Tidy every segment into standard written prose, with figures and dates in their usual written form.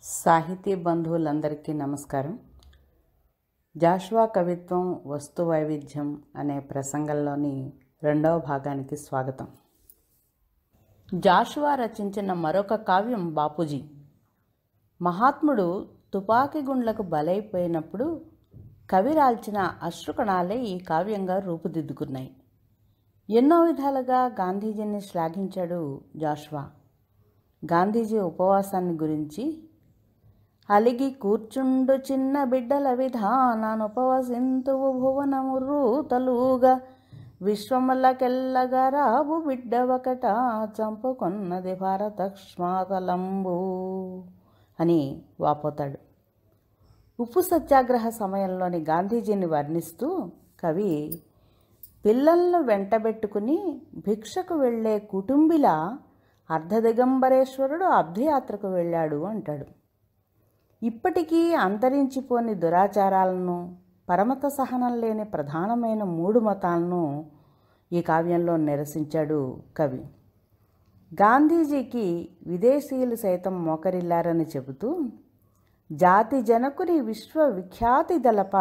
సాహితీ బంధువులందరికీ నమస్కారం. జాషువా కవిత్వం వస్తు వైవిధ్యం అనే ప్రసంగంలోని రెండవ భాగానికి స్వాగతం. జాషువా రచించిన మరొక కావ్యం బాపూజీ. మహాత్ముడు తుపాకీ గుండ్లకు బలైపోయినప్పుడు కవి రాల్చిన అశ్రుకణాలే ఈ కావ్యంగా రూపుదిద్దుకున్నాయి. ఎన్నో విధాలుగా గాంధీజీని శ్లాఘించాడు జాషువా. గాంధీజీ ఉపవాసాన్ని గురించి, అలిగి కూర్చుండు చిన్న బిడ్డల విధానానుపవసింతువు భువనము రూతలుగా, విశ్వములకెల్లగా రాబు బిడ్డ ఒకట చంపుకొన్నది భారతక్ష్మాతలంబు అని వాపోతాడు. ఉప్పు సత్యాగ్రహ సమయంలోని గాంధీజీని వర్ణిస్తూ కవి, పిల్లలను వెంటబెట్టుకుని భిక్షకు వెళ్లే కుటుంబిలా అర్ధదిగంబరేశ్వరుడు అబ్ధయాత్రకు వెళ్ళాడు అంటాడు. ఇప్పటికీ అంతరించిపోని దురాచారాలను, పరమత సహనం లేని ప్రధానమైన 3 మతాలను ఈ కావ్యంలో నిరసించాడు కవి. గాంధీజీకి విదేశీయులు సైతం మోకరిల్లారని చెబుతూ, జాతి జనకుని విశ్వవిఖ్యాతి దలప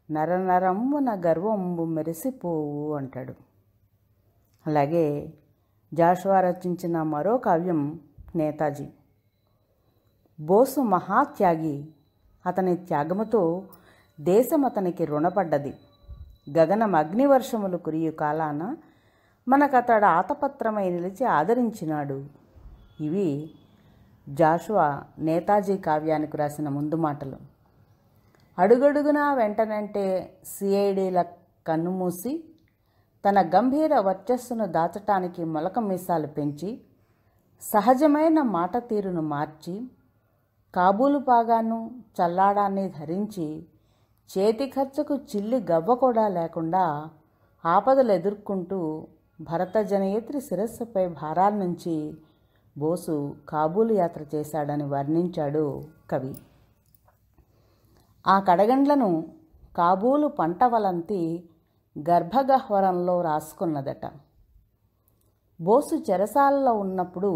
నరనరమ్మున గర్వంబు మెరిసిపోవు అంటాడు. అలాగే జాషువా రచించిన మరో కావ్యం నేతాజీ. బోసు మహాత్యాగి. అతని త్యాగముతో దేశం అతనికి రుణపడ్డది. గగనం అగ్నివర్షములు కురియు కాలాన మనకతడు ఆతపత్రమై నిలిచి ఆదరించినాడు. ఇవి జాషువా నేతాజీ కావ్యానికి రాసిన ముందు మాటలు. అడుగడుగునా వెంటనంటే సిఐడీల కన్నుమూసి తన గంభీర వర్చస్సును దాచటానికి మొలక మీసాలు పెంచి, సహజమైన మాట తీరును మార్చి, కాబూలు పాగాను చల్లాడాన్ని ధరించి, చేతి ఖర్చుకు చిల్లి గవ్వ కూడా లేకుండా ఆపదలు ఎదుర్కొంటూ భరత జనయేత్రి శిరస్సుపై భారాల నుంచి బోసు కాబూలు యాత్ర చేశాడని వర్ణించాడు కవి. ఆ కడగండ్లను కాబూలు పంటవలంతి గర్భగహ్వరంలో రాసుకున్నదట. బోసు చెరసాలలో ఉన్నప్పుడు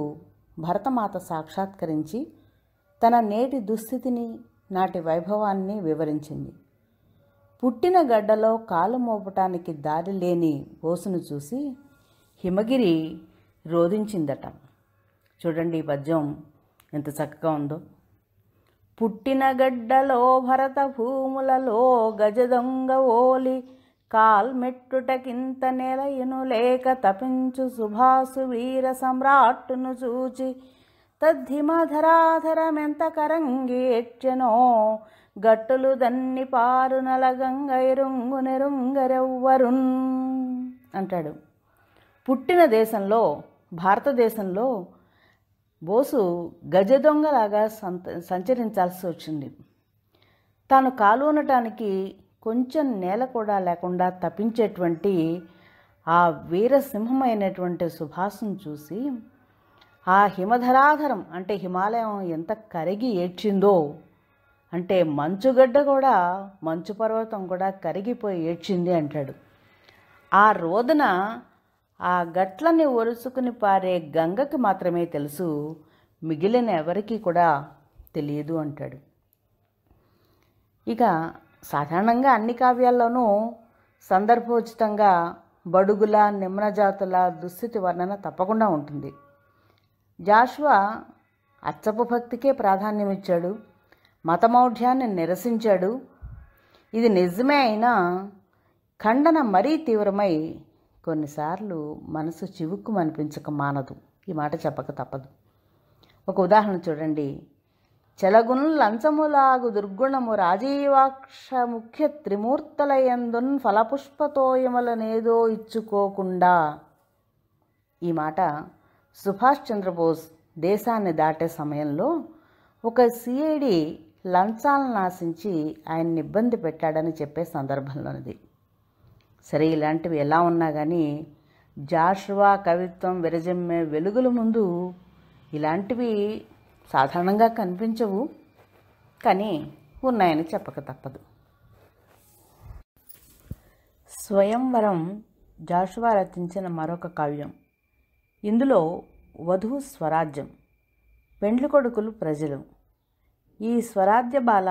భరతమాత సాక్షాత్కరించి తన నేటి దుస్థితిని, నాటి వైభవాన్ని వివరించింది. పుట్టిన గడ్డలో కాలు మోపటానికి దారి లేని బోసును చూసి హిమగిరి రోధించిందట. చూడండి ఈ పద్యం ఎంత చక్కగా ఉందో. పుట్టిన గడ్డలో భరత భూములలో గజదొంగ ఓలి, కాల్మెట్టుటకింత నెలయును లేక తపించు సుభాసు వీర సమ్రాట్టును చూచి, తద్ధిమధరాధరమెంత కరంగి ఎచ్చనో, గట్టులు దన్ని పారు నలగంగ ఎరుంగు నెరుంగరెవ్వరున్ అంటాడు. పుట్టిన దేశంలో, భారతదేశంలో బోసు గజదొంగలాగా సంచరించాల్సి వచ్చింది. తాను కాలువనటానికి కొంచెం నేల కూడా లేకుండా తప్పించేటువంటి ఆ వీరసింహమైనటువంటి సుభాసును చూసి, ఆ హిమధరాధరం అంటే హిమాలయం ఎంత కరిగి ఏడ్చిందో, అంటే మంచుగడ్డ కూడా, మంచు పర్వతం కూడా కరిగిపోయి ఏడ్చింది అంటాడు. ఆ రోదన ఆ గట్లని ఒరుసుకుని పారే గంగకి మాత్రమే తెలుసు, మిగిలిన ఎవరికీ కూడా తెలియదు అంటాడు. ఇక సాధారణంగా అన్ని కావ్యాల్లోనూ సందర్భోచితంగా బడుగుల, నిమ్నజాతుల దుస్థితి వర్ణన తప్పకుండా ఉంటుంది. జాషువా అచ్చపు భక్తికే ప్రాధాన్యమిచ్చాడు, మతమౌఢ్యాన్ని నిరసించాడు. ఇది నిజమే అయినా ఖండన మరీ తీవ్రమై కొన్నిసార్లు మనసు చివుక్కుమనిపించక మానదు. ఈ మాట చెప్పక తప్పదు. ఒక ఉదాహరణ చూడండి. చెలగున్ లంచములాగు దుర్గుణము రాజీవాక్ష ముఖ్య త్రిమూర్తలయందున్ ఫలపుష్పతోయములనేదో ఇచ్చుకోకుండా. ఈ మాట సుభాష్ చంద్రబోస్ దేశాన్ని దాటే సమయంలో ఒక సిఐడి లంచాలను ఆశించి ఆయన్ని ఇబ్బంది పెట్టాడని చెప్పే సందర్భంలోనిది. సరే, ఇలాంటివి ఎలా ఉన్నా కానీ జాషువా కవిత్వం విరజిమ్మే వెలుగుల ముందు ఇలాంటివి సాధారణంగా కనిపించవు, కానీ ఉన్నాయని చెప్పక తప్పదు. స్వయంవరం జాషువా రచించిన మరొక కావ్యం. ఇందులో వధువు స్వరాజ్యం, పెండ్లి కొడుకులు ప్రజలు, ఈ స్వరాజ్య బాల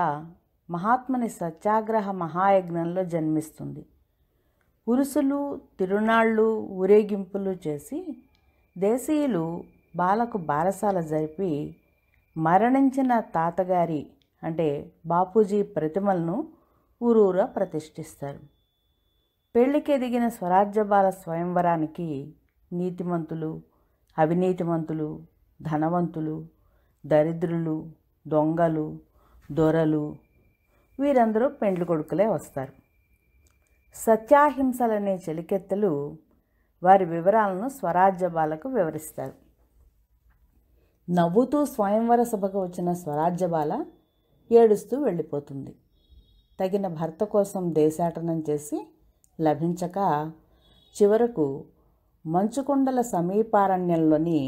మహాత్ముని సత్యాగ్రహ మహాయజ్ఞంలో జన్మిస్తుంది. ఉరుసులు, తిరునాళ్ళు, ఊరేగింపులు చేసి దేశీయులు బాలకు బారసాల జరిపి మరణించిన తాతగారి అంటే బాపూజీ ప్రతిమలను ఊరూరా ప్రతిష్ఠిస్తారు. పెళ్లికి ఎదిగిన స్వరాజ్య బాల స్వయంవరానికి నీతిమంతులు, అవినీతిమంతులు, ధనవంతులు, దరిద్రులు, దొంగలు, దొరలు వీరందరూ పెండ్లి కొడుకులే వస్తారు. సత్యాహింసలనే చెలికెత్తలు వారి వివరాలను స్వరాజ్య బాలకు వివరిస్తారు. నవ్వుతూ స్వయంవర సభకు వచ్చిన స్వరాజ్య బాల ఏడుస్తూ వెళ్ళిపోతుంది. తగిన భర్త కోసం దేశాటనం చేసి లభించక చివరకు మంచుకొండల సమీపారణ్యంలోని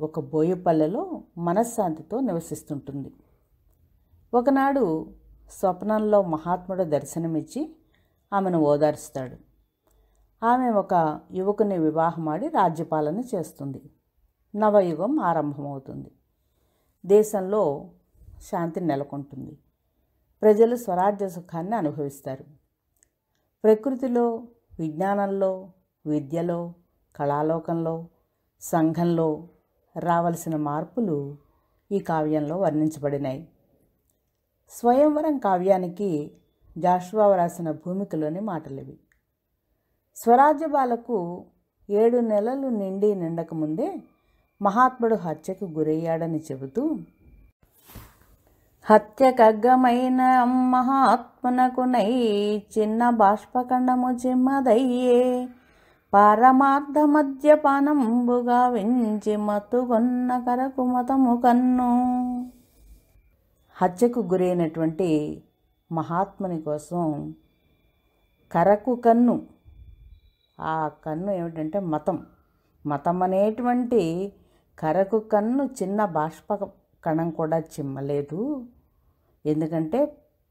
ఒక బోయపల్లెలో మనశ్శాంతితో నివసిస్తుంటుంది. ఒకనాడు స్వప్నంలో మహాత్ముడు దర్శనమిచ్చి ఆమెను ఓదార్స్తాడు. ఆమె ఒక యువకుని వివాహమాడి రాజ్యపాలన చేస్తుంది. నవయుగం ఆరంభమవుతుంది. దేశంలో శాంతి నెలకొంటుంది. ప్రజలు స్వరాజ్య సుఖాన్ని అనుభవిస్తారు. ప్రకృతిలో, విజ్ఞానంలో, విద్యలో, కళాలోకంలో, సంఘంలో రావలసిన మార్పులు ఈ కావ్యంలో వర్ణించబడినాయి. స్వయంవరం కావ్యానికి జాషువా వ్రాసిన భూమికలోని మాటలివి. స్వరాజ్య బాలకు 7 నెలలు నిండకముందే మహాత్ముడు హత్యకు గురయ్యాడని చెబుతూ, హత్యకగ్గమైన మహాత్మునకునై చిన్న బాష్పఖండము చిమ్మదయ్యే పారమార్థ మద్యపానంబుగా వించి మత్తుగొన్న కరకు మతము కన్ను. హత్యకు గురైనటువంటి మహాత్ముని కోసం కరకు కన్ను, ఆ కన్ను ఏమిటంటే మతం అనేటువంటి కరకు కన్ను చిన్న బాష్ప కణం కూడా చిమ్మలేదు. ఎందుకంటే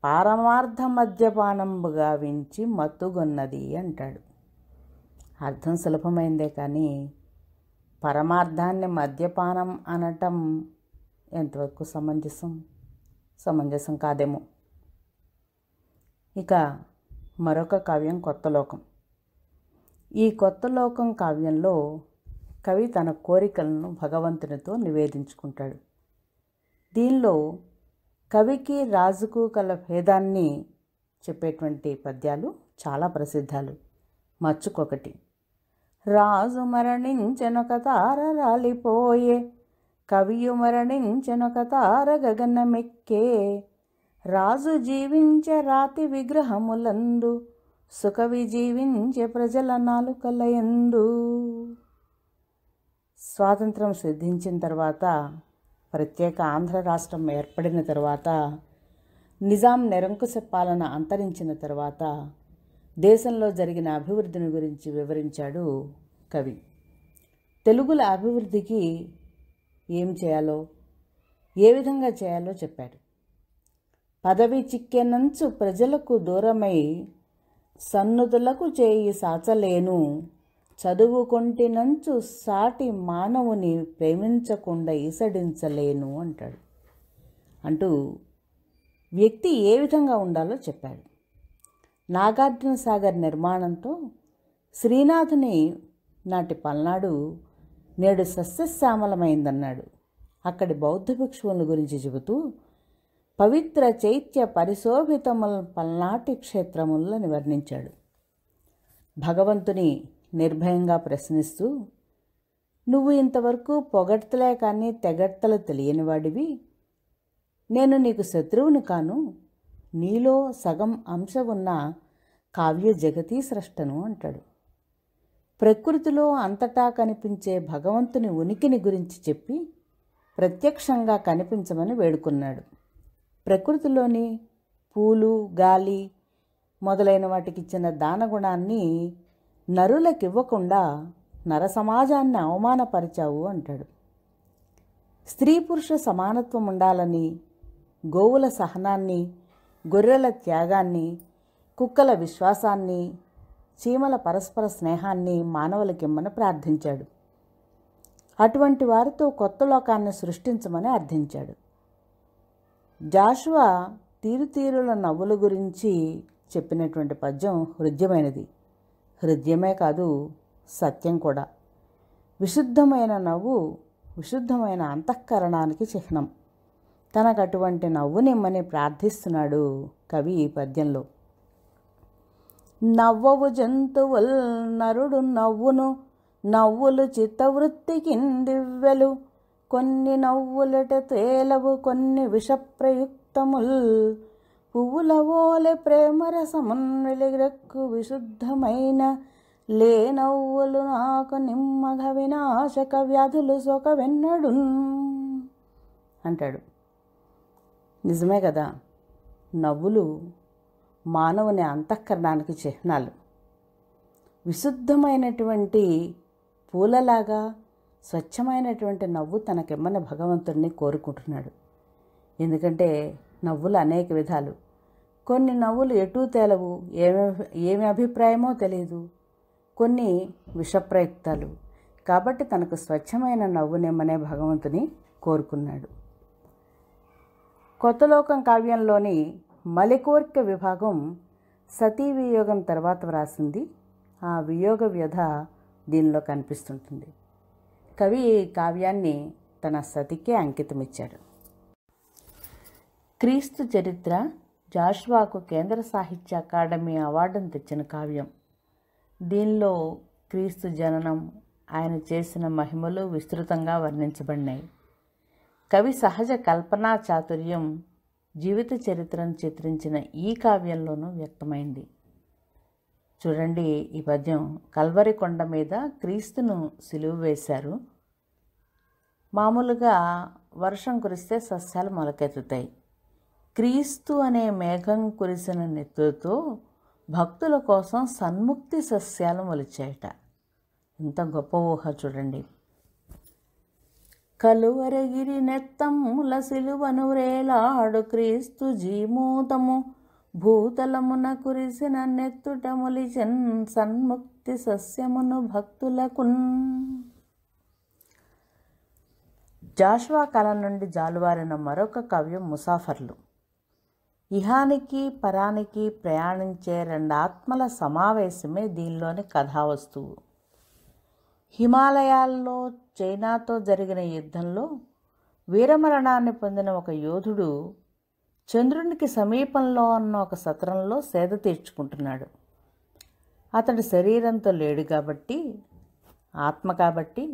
పారమార్థ మద్యపానంబుగా వించి మత్తుగొన్నది అంటాడు. అర్థం సులభమైందే కానీ పరమార్థాన్ని మద్యపానం అనటం ఎంతవరకు సమంజసం కాదేమో. ఇక మరొక కావ్యం కొత్త లోకం. ఈ కొత్త లోకం కావ్యంలో కవి తన కోరికలను భగవంతునితో నివేదించుకుంటాడు. దీనిలో కవికి రాజుకు కల భేదాన్ని చెప్పేటువంటి పద్యాలు చాలా ప్రసిద్ధాలు. మచ్చుకొకటి. రాజు మరణించెనొక తార రాలిపోయే, కవియు మరణించెనొక తార గగనమెక్కే, రాజు జీవించే రాతి విగ్రహములందు, సుకవి జీవించే ప్రజల నాలుకలయందు. స్వాతంత్రం సిద్ధించిన తర్వాత, ప్రత్యేక ఆంధ్ర రాష్ట్రం ఏర్పడిన తర్వాత, నిజాం నిరంకుశ పాలన అంతరించిన తర్వాత దేశంలో జరిగిన అభివృద్ధిని గురించి వివరించాడు కవి. తెలుగుల అభివృద్ధికి ఏం చేయాలో, ఏ విధంగా చేయాలో చెప్పాడు. పదవి చిక్కెనంచు ప్రజలకు దూరమై సన్నుతులకు చేయి సాచలేను, చదువుకొంటినంచు సాటి మానవుని ప్రేమించకుండా ఈసడించలేను అంటాడు. అంటూ వ్యక్తి ఏ విధంగా ఉండాలో చెప్పాడు. నాగార్జున సాగర్ నిర్మాణంతో శ్రీనాథుని నాటి పల్నాడు నేడు సస్యశ్యామలమైందన్నాడు. అక్కడి బౌద్ధ భిక్షువుల గురించి చెబుతూ పవిత్ర చైత్య పరిశోభితముల పల్నాటి క్షేత్రములని వర్ణించాడు. భగవంతుని నిర్భయంగా ప్రశ్నిస్తూ, నువ్వు ఇంతవరకు పొగడ్తలే కానీ తెగడ్తలు తెలియనివాడివి, నేను నీకు శత్రువుని కాను, నీలో సగం అంశ ఉన్న కావ్య జగతీ స్రష్టను అంటాడు. ప్రకృతిలో అంతటా కనిపించే భగవంతుని ఉనికిని గురించి చెప్పి ప్రత్యక్షంగా కనిపించమని వేడుకున్నాడు. ప్రకృతిలోని పూలు, గాలి మొదలైన వాటికి ఇచ్చిన దానగుణాన్ని నరులకివ్వకుండా నర సమాజాన్ని అవమానపరిచావు అంటాడు. స్త్రీ పురుష సమానత్వం ఉండాలని, గోవుల సహనాన్ని, గొర్రెల త్యాగాన్ని, కుక్కల విశ్వాసాన్ని, చీమల పరస్పర స్నేహాన్ని మానవులకిమ్మని ప్రార్థించాడు. అటువంటి వారితో కొత్త లోకాన్ని సృష్టించమని అర్థించాడు. జాషువా తీరుతీరుల నవ్వుల గురించి చెప్పినటువంటి పద్యం హృద్యమైనది. హృద్యమే కాదు, సత్యం కూడా. విశుద్ధమైన నవ్వు విశుద్ధమైన అంతఃకరణానికి చిహ్నం. తనకు అటువంటి నవ్వునిమ్మని ప్రార్థిస్తున్నాడు కవి ఈ పద్యంలో. నవ్వవు జంతువుల్ నరుడు నవ్వును, నవ్వులు చిత్తవృత్తికిందివ్వెలు. కొన్ని నవ్వులట తేలవు కొన్ని విషప్రయుక్తముల్. పువ్వుల ఓలె ప్రేమరసమున్ వెలిగ్రెక్కు విశుద్ధమైన లే నవ్వులు నాకు నిమ్మఘ వినాశక వ్యాధులు సొకవెన్నడున్ అంటాడు. నిజమే కదా, నవ్వులు మానవుని అంతఃకరణానికి చిహ్నాలు. విశుద్ధమైనటువంటి పూలలాగా స్వచ్ఛమైనటువంటి నవ్వు తనకిమ్మని భగవంతుడిని కోరుకుంటున్నాడు. ఎందుకంటే నవ్వులు అనేక విధాలు. కొన్ని నవ్వులు ఎటూ తేలవు, ఏమి అభిప్రాయమో తెలియదు. కొన్ని విషప్రయుక్తాలు. కాబట్టి తనకు స్వచ్ఛమైన నవ్వునిమ్మనే భగవంతుని కోరుకున్నాడు. కొత్తలోకం కావ్యంలోని మలికోర్క విభాగం సతీ వియోగం తర్వాత వ్రాసింది. ఆ వియోగ వ్యధ దీనిలో కనిపిస్తుంటుంది. కవి ఈ కావ్యాన్ని తన సతికే అంకితమిచ్చాడు. క్రీస్తు చరిత్ర జాషువాకు కేంద్ర సాహిత్య అకాడమీ అవార్డును తెచ్చిన కావ్యం. దీనిలో క్రీస్తు జననం, ఆయన చేసిన మహిమలు విస్తృతంగా వర్ణించబడినాయి. కవి సహజ కల్పనా చాతుర్యం జీవిత చరిత్రను చిత్రించిన ఈ కావ్యంలోనూ వ్యక్తమైంది. చూడండి ఈ పద్యం. కల్వరి కొండ మీద క్రీస్తును సిలువ వేశారు. మామూలుగా వర్షం కురిస్తే సస్యాలు మొలకెత్తుతాయి. క్రీస్తు అనే మేఘం కురిసిన నెత్తుతో భక్తుల కోసం సన్ముక్తి సస్యాలు మొలిచాయట. ఇంత గొప్ప ఊహ చూడండి. కలువరగిరి నెత్తముల సిలువను రేలాడు క్రీస్తు జీమూతము, భూతలమున కురిసిన నెత్తుట మొలిచెన్ సన్ముక్తి సస్యమును భక్తులకున్. జాషువా కాలం నుండి జాలువారిన మరొక కావ్యం ముసాఫర్లు. ఇహానికి పరానికి ప్రయాణించే రెండు ఆత్మల సమావేశమే దీనిలోని కథావస్తువు. హిమాలయాల్లో చైనాతో జరిగిన యుద్ధంలో వీరమరణాన్ని పొందిన ఒక యోధుడు చంద్రునికి సమీపంలో ఉన్న ఒక సత్రంలో సేద తీర్చుకుంటున్నాడు. అతడి శరీరంతో లేడు కాబట్టి, ఆత్మ కాబట్టి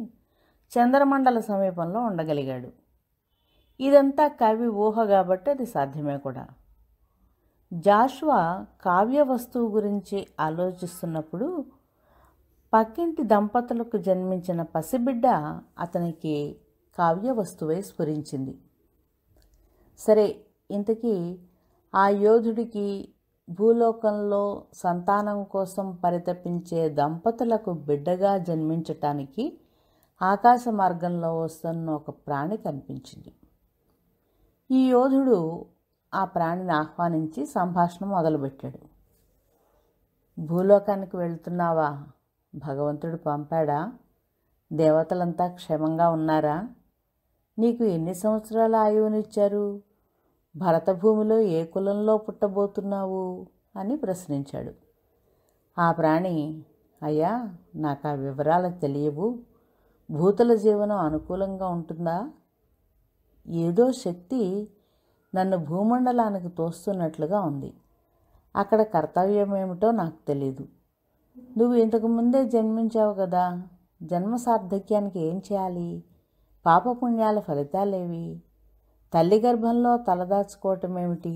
చంద్రమండల సమీపంలో ఉండగలిగాడు. ఇదంతా కవి ఊహ కాబట్టి అది సాధ్యమే కూడా. జాషువా కావ్య వస్తువు గురించి ఆలోచిస్తున్నప్పుడు పక్కింటి దంపతులకు జన్మించిన పసిబిడ్డ అతనికి కావ్య వస్తువై స్ఫురించింది. సరే, ఇంతకీ ఆ యోధుడికి భూలోకంలో సంతానం కోసం పరితపించే దంపతులకు బిడ్డగా జన్మించటానికి ఆకాశ మార్గంలో వస్తున్న ఒక ప్రాణి కనిపించింది. ఈ యోధుడు ఆ ప్రాణిని ఆహ్వానించి సంభాషణ మొదలుపెట్టాడు. భూలోకానికి వెళ్తున్నావా? భగవంతుడు పంపాడా? దేవతలంతా క్షేమంగా ఉన్నారా? నీకు ఎన్ని సంవత్సరాల ఆయువునిచ్చారు? భరతభూమిలో ఏ కులంలో పుట్టబోతున్నావు అని ప్రశ్నించాడు. ఆ ప్రాణి, అయ్యా, నాకు ఆ వివరాలు తెలియవు. భూతల జీవనం అనుకూలంగా ఉంటుందా? ఏదో శక్తి నన్ను భూమండలానికి తోస్తున్నట్లుగా ఉంది. అక్కడ కర్తవ్యం ఏమిటో నాకు తెలీదు. నువ్వు ఇంతకు ముందే జన్మించావు కదా, జన్మ సార్థక్యానికి ఏం చేయాలి? పాపపుణ్యాల ఫలితాలేవి? తల్లి గర్భంలో తలదాచుకోవటం ఏమిటి?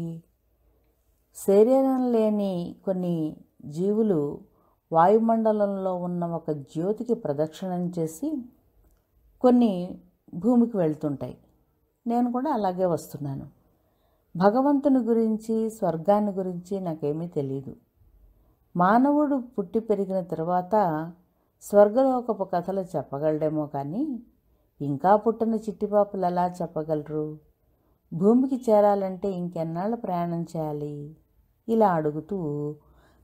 శరీరం లేని కొన్ని జీవులు వాయుమండలంలో ఉన్న ఒక జ్యోతికి ప్రదక్షిణం చేసి కొన్ని భూమికి వెళ్తుంటాయి. నేను కూడా అలాగే వస్తున్నాను. భగవంతుని గురించి, స్వర్గాన్ని గురించి నాకేమీ తెలియదు. మానవుడు పుట్టి పెరిగిన తర్వాత స్వర్గలోకపు కథలు చెప్పగలడేమో కానీ ఇంకా పుట్టిన చిట్టిపాపలు ఎలా చెప్పగలరు? భూమికి చేరాలంటే ఇంకెన్నాళ్ళు ప్రయాణం చేయాలి? ఇలా అడుగుతూ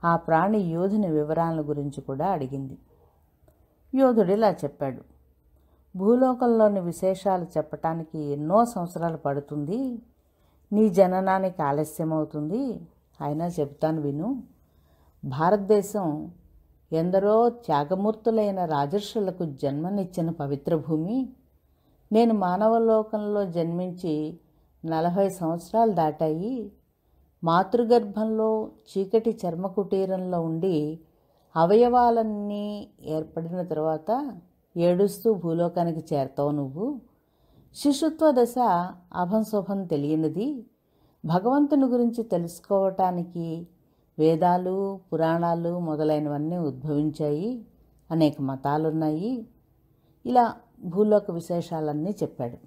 ఆ ప్రాణి యోధుని వివరాల గురించి కూడా అడిగింది. యోధుడు ఇలా చెప్పాడు. భూలోకంలోని విశేషాలు చెప్పటానికి ఎన్నో సంవత్సరాలు పడుతుంది. నీ జననానికి ఆలస్యమవుతుంది, అయినా చెప్తాను విను. భారతదేశం ఎందరో త్యాగమూర్తులైన రాజర్షులకు జన్మనిచ్చిన పవిత్ర భూమి. నేను మానవలోకంలో జన్మించి 40 సంవత్సరాలు దాటాయి. మాతృగర్భంలో చీకటి చర్మకుటీరంలో ఉండి అవయవాలన్నీ ఏర్పడిన తర్వాత ఏడుస్తూ భూలోకానికి చేరతావు నువ్వు. శిశుత్వ దశ అభంశుభం తెలియనిది. భగవంతుని గురించి తెలుసుకోవటానికి వేదాలు, పురాణాలు మొదలైనవన్నీ ఉద్భవించాయి. అనేక మతాలున్నాయి. ఇలా భూలోక విశేషాలన్నీ చెప్పాడు.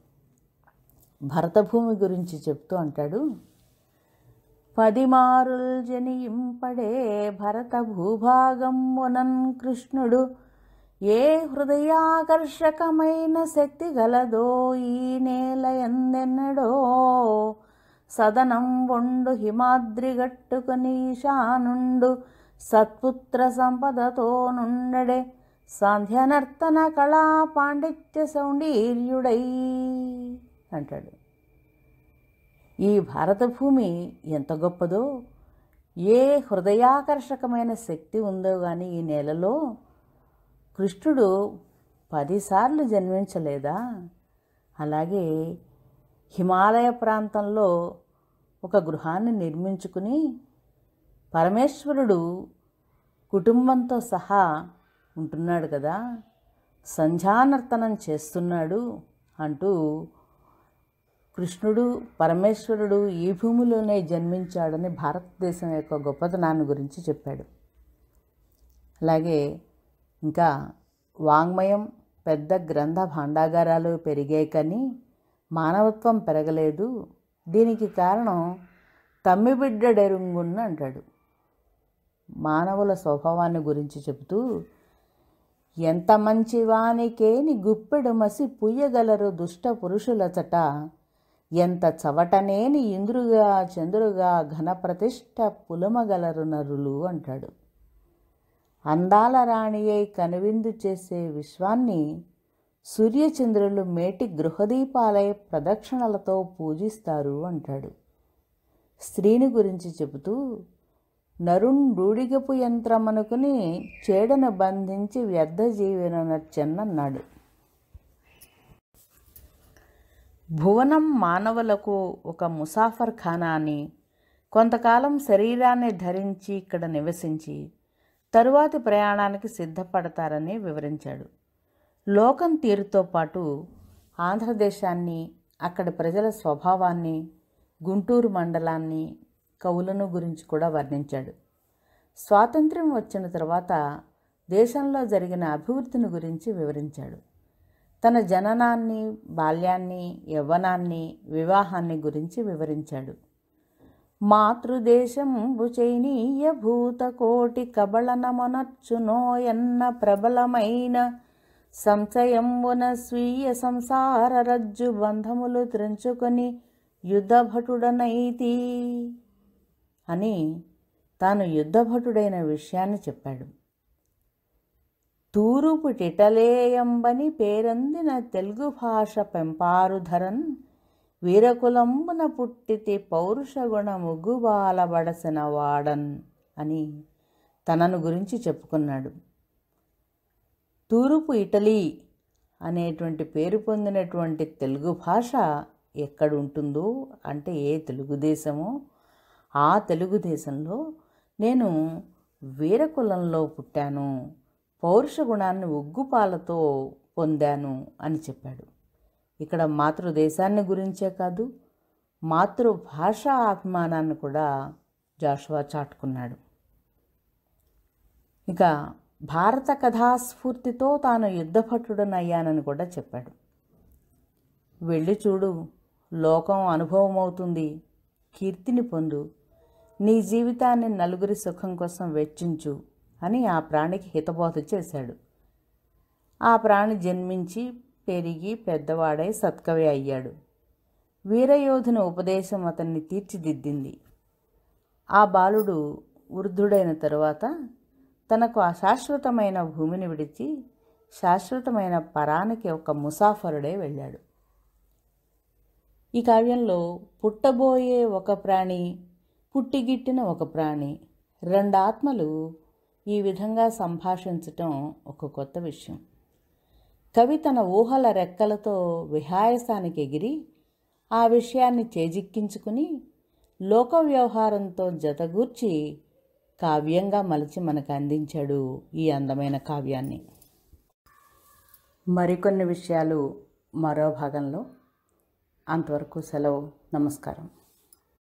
భరతభూమి గురించి చెప్తూ అంటాడు, 10 మారుల్ జనియింపడే భరత భూభాగంబునన్ కృష్ణుడు ఏ హృదయాకర్షకమైన శక్తి గలదో ఈ నేల ఎందెన్నడో సదనం వండు హిమాద్రిగట్టుకుని శానుండు సత్పుత్ర సంపదతో నుండడే సాంధ్యనర్తన కళా పాండిత్య సౌందర్యుడై అంటాడు. ఈ భారతభూమి ఎంత గొప్పదో, ఏ హృదయాకర్షకమైన శక్తి ఉందో కానీ ఈ నేలలో కృష్ణుడు 10 సార్లు జన్మించలేదా? అలాగే హిమాలయ ప్రాంతంలో ఒక గృహాన్ని నిర్మించుకుని పరమేశ్వరుడు కుటుంబంతో సహా ఉంటున్నాడు కదా, సంధ్యానర్తనం చేస్తున్నాడు అంటూ కృష్ణుడు పరమేశ్వరుడు ఈ భూమిలోనే జన్మించాడని భారతదేశం యొక్క గొప్పతనాన్ని గురించి చెప్పాడు. అలాగే ఇంకా వాంగ్మయం, పెద్ద గ్రంథ భాండాగారాలు పెరిగాయి కానీ మానవత్వం పెరగలేదు. దీనికి కారణం తమ్మిబిడ్డడెరుంగున్న అంటాడు. మానవుల స్వభావాన్ని గురించి చెబుతూ, ఎంత మంచివానికేని గుప్పెడు మసి పుయ్యగలరు దుష్ట పురుషులచట, ఎంత చవటనేని ఇంద్రుగా చంద్రుగా ఘనప్రతిష్ఠ పులమగలరు నరులు అంటాడు. అందాల రాణి అయి కనువిందు చేసే విశ్వాన్ని సూర్యచంద్రులు మేటి గృహదీపాలై ప్రదక్షిణలతో పూజిస్తారు అంటాడు. స్త్రీని గురించి చెబుతూ, నరుండూడిగపు యంత్రమనుకుని చేడను బంధించి వ్యర్థ జీవననర్చెన్నన్నాడు. భువనం మానవులకు ఒక ముసాఫర్ ఖానా అని, కొంతకాలం శరీరాన్ని ధరించి ఇక్కడ నివసించి తరువాతి ప్రయాణానికి సిద్ధపడతారని వివరించాడు. లోకం తీరుతో పాటు ఆంధ్రదేశాన్ని, అక్కడి ప్రజల స్వభావాన్ని, గుంటూరు మండలాన్ని, కవులను గురించి కూడా వర్ణించాడు. స్వాతంత్ర్యం వచ్చిన తర్వాత దేశంలో జరిగిన అభివృద్ధిని గురించి వివరించాడు. తన జననాన్ని, బాల్యాన్ని, యవ్వనాన్ని, వివాహాన్ని గురించి వివరించాడు. మాతృదేశంబు చైనీయ భూతకోటి కబళనమొనర్చునో ఎన్న ప్రబలమైన సంశయంబున స్వీయ సంసార రజ్జు బంధములు త్రెంచుకొని యుద్ధభటుడనైతి అని తాను యుద్ధభటుడైన విషయాన్ని చెప్పాడు. తూరుపు టిటలేయంబని పేరొందిన తెలుగు భాష పెంపారుధరన్ వీరకులంబున పుట్టితి పౌరుషగుణ ముగ్గుబాలబడసిన వాడన్ అని తనను గురించి చెప్పుకున్నాడు. తూర్పు ఇటలీ అనేటువంటి పేరు పొందినటువంటి తెలుగు భాష ఎక్కడుంటుందో అంటే ఏ తెలుగుదేశమో ఆ తెలుగుదేశంలో నేను వీరకులంలో పుట్టాను, పౌరుష గుణాన్ని ఉగ్గుపాలతో పొందాను అని చెప్పాడు. ఇక్కడ మాతృదేశాన్ని గురించే కాదు, మాతృభాష అభిమానాన్ని కూడా జాషువా చాటుకున్నాడు. ఇక భారత కథాస్ఫూర్తితో తాను యుద్ధభటుడనయ్యానని కూడా చెప్పాడు. వెళ్ళి చూడు, లోకం అనుభవం అవుతుంది, కీర్తిని పొందు, నీ జీవితాన్ని నలుగురి సుఖం కోసం వెచ్చించు అని ఆ ప్రాణికి హితబోధ చేశాడు. ఆ ప్రాణి జన్మించి పెరిగి పెద్దవాడై సత్కవి అయ్యాడు. వీరయోధుని ఉపదేశం అతన్ని తీర్చిదిద్దింది. ఆ బాలుడు వృద్ధుడైన తరువాత తనకు అశాశ్వతమైన భూమిని విడిచి శాశ్వతమైన పరానికి ఒక ముసాఫరుడే వెళ్ళాడు. ఈ కావ్యంలో పుట్టబోయే ఒక ప్రాణి, పుట్టిగిట్టిన ఒక ప్రాణి, రెండు ఆత్మలు ఈ విధంగా సంభాషించటం ఒక కొత్త విషయం. కవి తన ఊహల రెక్కలతో విహాయసానికి ఎగిరి ఆ విషయాన్ని చేజిక్కించుకుని లోక వ్యవహారంతో జతగూర్చి కావ్యంగా మలిచి మనకు అందించాడు ఈ అందమైన కావ్యాన్ని. మరికొన్ని విషయాలు మరో భాగంలో. అంతవరకు సెలవు. నమస్కారం.